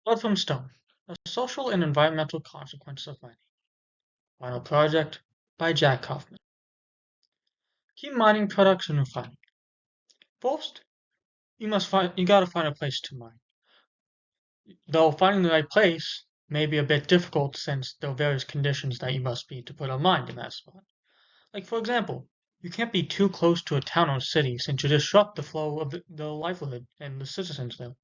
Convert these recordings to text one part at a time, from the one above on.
Blood from Stone: The Social and Environmental Consequences of Mining. Final project by Jack Kaufman. Key mining products and refining. First, you gotta find a place to mine. Though finding the right place may be a bit difficult since there are various conditions that you must meet to put a mine in that spot. Like for example, you can't be too close to a town or city since you disrupt the flow of the livelihood and the citizens there.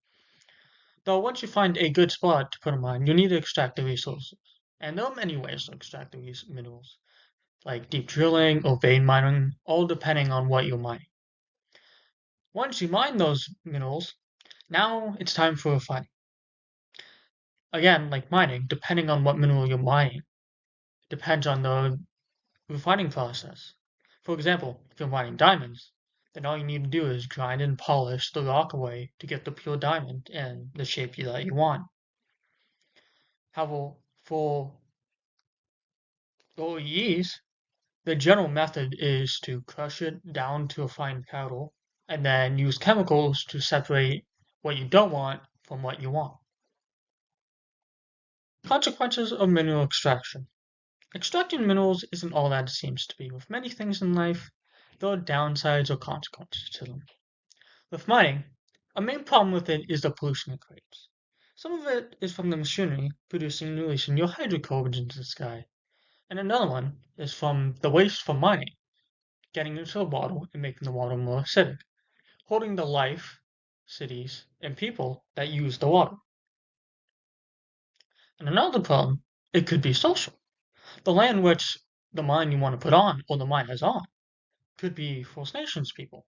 Though once you find a good spot to put a mine, you need to extract the resources. And there are many ways to extract these minerals, like deep drilling or vein mining, all depending on what you're mining. Once you mine those minerals, now it's time for refining. Again, like mining, depending on what mineral you're mining, depends on the refining process. For example, if you're mining diamonds, then all you need to do is grind and polish the rock away to get the pure diamond in the shape that you want. However, for OEEs, the general method is to crush it down to a fine powder and then use chemicals to separate what you don't want from what you want. Consequences of mineral extraction. Extracting minerals isn't all that it seems to be. With many things in life, there are downsides or consequences to them. With mining, a main problem with it is the pollution it creates. Some of it is from the machinery producing and releasing your hydrocarbons into the sky, and another one is from the waste from mining getting into the water and making the water more acidic, holding the life, cities, and people that use the water. And another problem, it could be social. The land which the mine you want to put on, or the mine is on, could be First Nations people,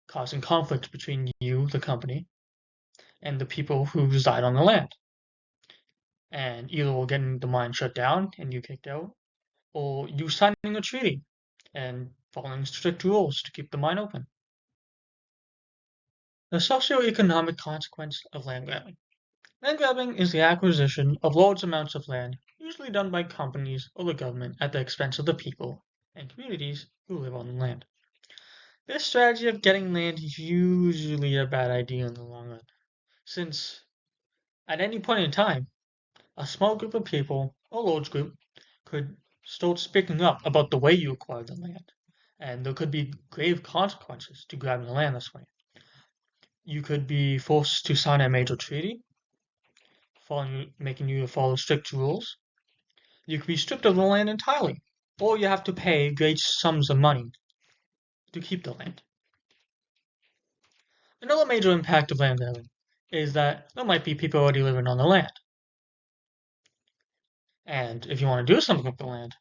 causing conflict between you, the company, and the people who reside on the land. And either getting the mine shut down and you kicked out, or you signing a treaty and following strict rules to keep the mine open. The socio-economic consequence of land grabbing. Land grabbing is the acquisition of large amounts of land, usually done by companies or the government at the expense of the people and communities who live on the land. This strategy of getting land is usually a bad idea in the long run, since at any point in time, a small group of people or large group could start speaking up about the way you acquire the land, and there could be grave consequences to grabbing the land this way. You could be forced to sign a major treaty, making you follow strict rules. You could be stripped of the land entirely, or you have to pay great sums of money to keep the land. Another major impact of land grabbing is that there might be people already living on the land. And if you want to do something with the land,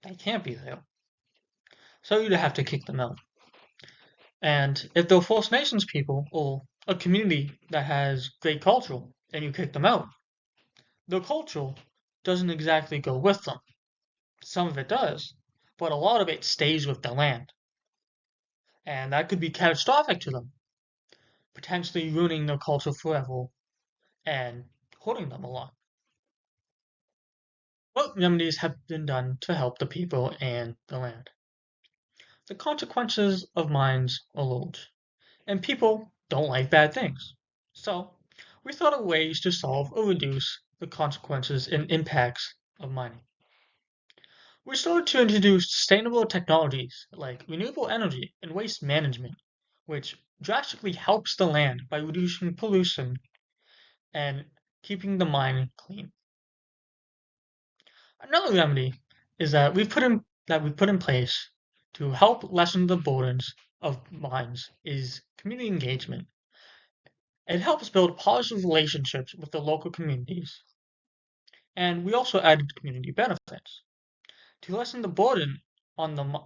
they can't be there. So you'd have to kick them out. And if they're First Nations people or a community that has great culture and you kick them out, their culture doesn't exactly go with them. Some of it does, but a lot of it stays with the land. And that could be catastrophic to them, potentially ruining their culture forever and hurting them a lot. What remedies have been done to help the people and the land? The consequences of mines are large, and people don't like bad things. So, we thought of ways to solve or reduce the consequences and impacts of mining. We started to introduce sustainable technologies like renewable energy and waste management, which drastically helps the land by reducing pollution and keeping the mine clean. Another remedy is that we put in place to help lessen the burdens of mines is community engagement. It helps build positive relationships with the local communities, and we also added community benefits to lessen the burden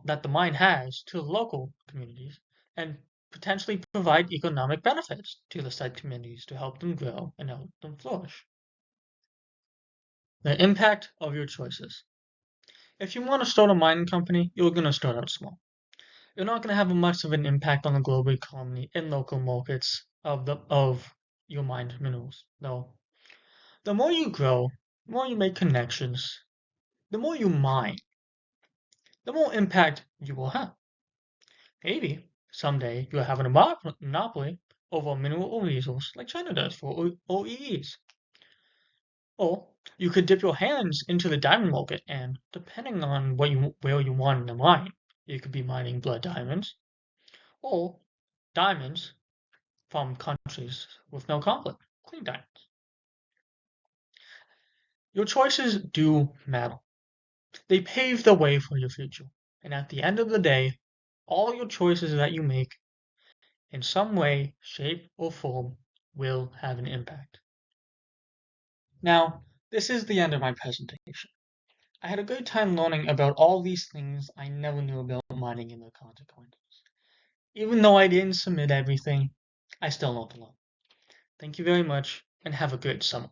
that the mine has to the local communities and potentially provide economic benefits to the said communities to help them grow and help them flourish. The impact of your choices. If you want to start a mining company, you're going to start out small. You're not going to have much of an impact on the global economy and local markets of your mined minerals. Though the more you grow, the more you make connections, the more you mine, the more impact you will have. Maybe someday you'll have a monopoly over a mineral or resource like China does for OEEs. Or you could dip your hands into the diamond market and, depending on where you want to mine, you could be mining blood diamonds or diamonds from countries with no conflict, clean diamonds. Your choices do matter. They pave the way for your future. And at the end of the day, all your choices that you make, in some way, shape, or form, will have an impact. Now, this is the end of my presentation. I had a good time learning about all these things I never knew about mining and their consequences. Even though I didn't submit everything, I still learned a lot. Thank you very much, and have a good summer.